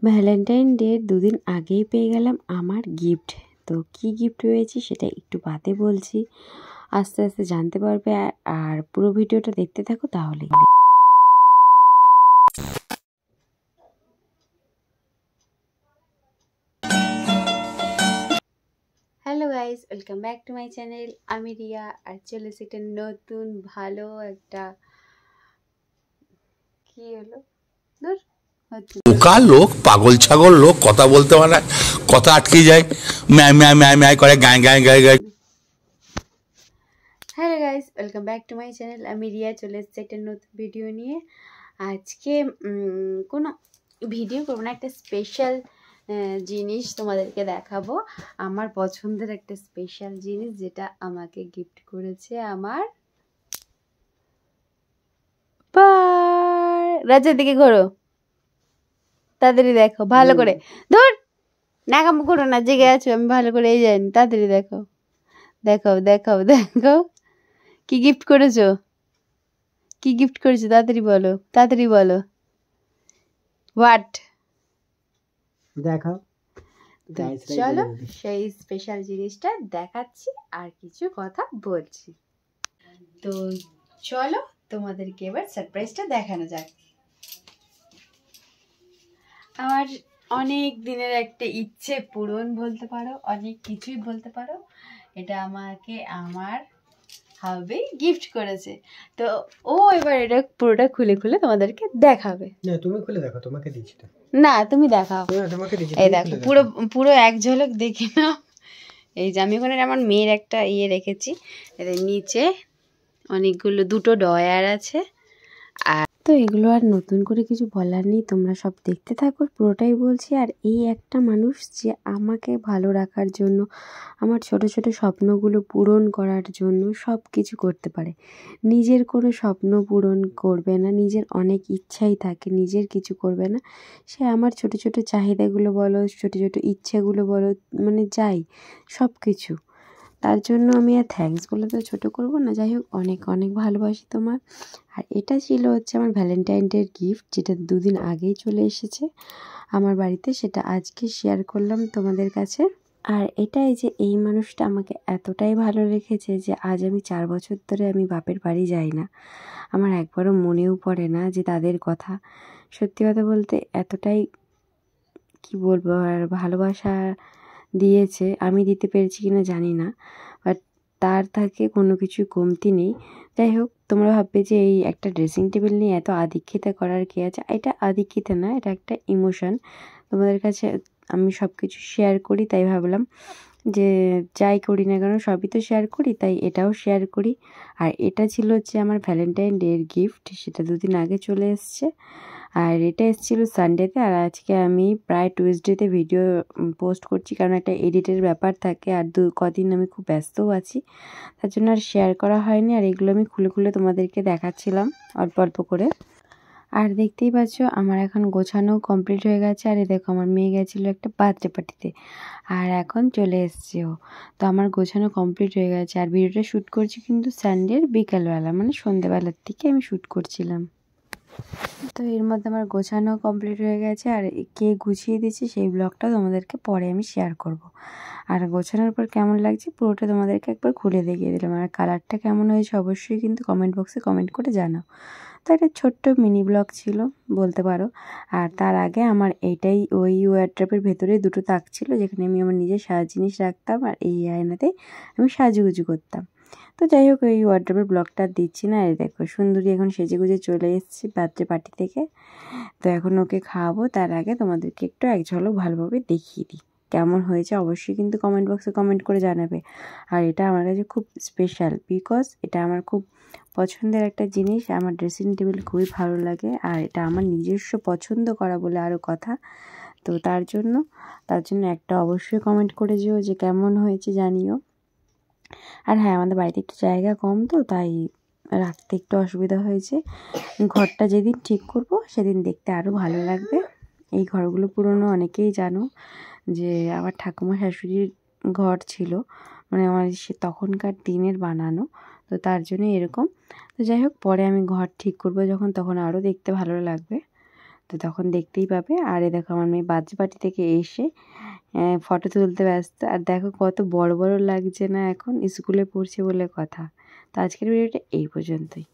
Valentine ডের দুদিন আগেই পেয়ে গেলাম আমার গিফট। তো কি গিফট পেয়েছি সেটা একটু বাদে বলছি, আস্তে আস্তে জানতে পারবে। আর পুরো ভিডিওটা দেখতে থাকো তাহলে। Hello guys, welcome back to my channel. আমি রিয়া, আর চলে এসেছে নতুন ভালো একটা কি হলো দূর বোকা লোক, পাগল ছাগল লোক, কথা বলতে পারে না, কথা আটকে যায়, ম্যায় ম্যায় ম্যায় ম্যায় করে, গায়ে গায়ে গায়ে গায়ে। Hello guys, welcome back to my channel. আমি রিয়া, চলে এসেছি একটা নতুন ভিডিও নিয়ে। আজকে কোনো ভিডিও করবো না, একটা স্পেশাল জিনিস তোমাদেরকে দেখাবো। আমার পছন্দের একটা স্পেশাল জিনিস, যেটা আমাকে গিফট করেছে আমার রাজার দিকে ঘোরো, তাড়াতাড়ি দেখো ভালো করে। ধর নাকাম করো না, জেগে আছো, আমি ভালো করে এই যাইনি। তাড়াতাড়ি দেখো, দেখাও দেখাও দেখাও কি গিফট করেছো, কি গিফট করেছো, তাড়াতাড়ি বলো, তাড়াতাড়ি বলো। হোয়াট? দেখাও। চলো সেই স্পেশাল জিনিসটা দেখাচ্ছি আর কিছু কথা বলছি। তো চলো তোমাদেরকে এবার সারপ্রাইজটা দেখানো যাক। আমার অনেক দিনের একটা ইচ্ছে পূরণ বলতে পারো, অনেক কিছুই বলতে পারো। এটা আমাকে আমার হাবি গিফট করেছে। তো ও এবার এটা পুরোটা খুলে খুলে তোমাদেরকে দেখাবে। না, তুমি খুলে দেখো, তোমাকে দিচ্ছি তো। না, তুমি দেখাও। না, তোমাকে দিচ্ছি। এই দেখো, পুরো পুরো এক ঝলক দেখে নাও। এই যে আমি ওখানে আমার মেয়ের একটা ইয়ে রেখেছি, এদের নিচে অনেকগুলো দুটো ডয়ার আছে। আর তো এগুলো আর নতুন করে কিছু বলার নেই, তোমরা সব দেখতে থাকো, পুরোটাই বলছি। আর এই একটা মানুষ যে আমাকে ভালো রাখার জন্য, আমার ছোট ছোট স্বপ্নগুলো পূরণ করার জন্য সব কিছু করতে পারে। নিজের কোনো স্বপ্ন পূরণ করবে না, নিজের অনেক ইচ্ছাই থাকে, নিজের কিছু করবে না। সে আমার ছোট ছোট চাহিদাগুলো বলো, ছোট ছোট ইচ্ছেগুলো বলো, মানে যাই সব কিছু, তার জন্য আমি আর থ্যাঙ্কস বলে তো ছোটো করবো না। যাই হোক, অনেক অনেক ভালোবাসি তোমার। আর এটা ছিল হচ্ছে আমার ভ্যালেন্টাইন ডের গিফট, যেটা দুদিন আগেই চলে এসেছে আমার বাড়িতে, সেটা আজকে শেয়ার করলাম তোমাদের কাছে। আর এটাই যে এই মানুষটা আমাকে এতটাই ভালো রেখেছে যে আজ আমি 4 বছর ধরে আমি বাপের বাড়ি যাই না। আমার একবারও মনেও পড়ে না যে তাদের কথা। সত্যি কথা বলতে এতটাই কি বলবো, আর ভালোবাসা দিয়েছে, আমি দিতে পেরেছি কিনা জানি না, বাট তার থাকে কোনো কিছু কমতি নেই। যাই হোক, তোমরা ভাববে যে এই একটা ড্রেসিং টেবিল নিয়ে এত আদিক্ষেতা করার কি আছে। এটা আদিক্ষেতা না, এটা একটা ইমোশন। তোমাদের কাছে আমি সব কিছু শেয়ার করি, তাই ভাবলাম যে যাই করি না কেন সবই তো শেয়ার করি, তাই এটাও শেয়ার করি। আর এটা ছিল হচ্ছে আমার ভ্যালেন্টাইন ডের গিফট, সেটা দুদিন আগে চলে এসছে। আর এটা এসেছিলো সানডেতে, আর আজকে আমি প্রায় টুইসডেতে ভিডিও পোস্ট করছি, কারণ একটা এডিটের ব্যাপার থাকে, আর কদিন আমি খুব ব্যস্তও আছি, তার জন্য আর শেয়ার করা হয়নি। আর এগুলো আমি খুলে খুলে তোমাদেরকে দেখাচ্ছিলাম অল্প অল্প করে। আর দেখতেই পাচ্ছ আমার এখন গোছানো কমপ্লিট হয়ে গেছে। আর দেখো, আমার মেয়ে গেছিলো একটা বার্থডে পার্টিতে, আর এখন চলে এসছে ও। তো আমার গোছানো কমপ্লিট হয়ে গেছে। আর ভিডিওটা শ্যুট করছি কিন্তু সানডের বিকালবেলা, মানে সন্ধ্যেবেলার দিকে আমি শ্যুট করছিলাম। তো এর মধ্যে আমার গোছানো কমপ্লিট হয়ে গেছে, আর কে গুছিয়ে দিচ্ছে সেই ব্লগটা তোমাদেরকে পরে আমি শেয়ার করব। আর গোছানোর পর কেমন লাগছে পুরোটা তোমাদেরকে একবার খুলে দেখিয়ে দিলাম। আর কালারটা কেমন হয়েছে অবশ্যই কিন্তু কমেন্ট বক্সে কমেন্ট করে জানাও। তো একটা ছোট্ট মিনি ব্লগ ছিল বলতে পারো। আর তার আগে আমার এইটাই ওই ওয়ারড্রপের ভেতরে দুটো তাক ছিল, যেখানে আমি আমার নিজের সাজ জিনিস রাখতাম, আর এই আয়নাতেই আমি সাজুগুজু করতাম। তো যাই হোক, এই ওয়ারড্রপের ব্লগটা দিচ্ছি না। এই দেখো, সুন্দরী এখন সেজে গুজে চলে এসেছি বার্থডে পার্টি থেকে। তো এখন ওকে খাওয়াবো, তার আগে তোমাদেরকে একটু এক ঝলক ভালোভাবে দেখিয়ে দিই কেমন হয়েছে। অবশ্যই কিন্তু কমেন্ট বক্সে কমেন্ট করে জানাবে। আর এটা আমার কাছে খুব স্পেশাল, বিকজ এটা আমার খুব পছন্দের একটা জিনিস। আমার ড্রেসিং টেবিল খুবই ভালো লাগে, আর এটা আমার নিজস্ব পছন্দ করা বলে আরও কথা। তো তার জন্য একটা অবশ্যই কমেন্ট করে যেও যে কেমন হয়েছে জানিও। আর হ্যাঁ, আমাদের বাড়িতে একটু জায়গা কম, তো তাই রাখতে একটু অসুবিধা হয়েছে। ঘরটা যেদিন ঠিক করব সেদিন দেখতে আরও ভালো লাগবে। এই ঘরগুলো পুরনো, অনেকেই জানো যে আমার ঠাকুমা শাশুড়ির ঘর ছিল, মানে আমার সে তখনকার দিনের বানানো, তো তার জন্য এরকম। তো যাই হোক, পরে আমি ঘর ঠিক করব যখন, তখন আরও দেখতে ভালো লাগবে। তো তো তখন দেখতেই পাবে। আর এ দেখো আমার মেয়ে বার্থডে পার্টি থেকে এসে ফটো তুলতে ব্যস্ত। আর দেখো কত বড় বড় লাগছে না, এখন স্কুলে পড়ছে বলে কথা। তো আজকের ভিডিওটা এই পর্যন্তই।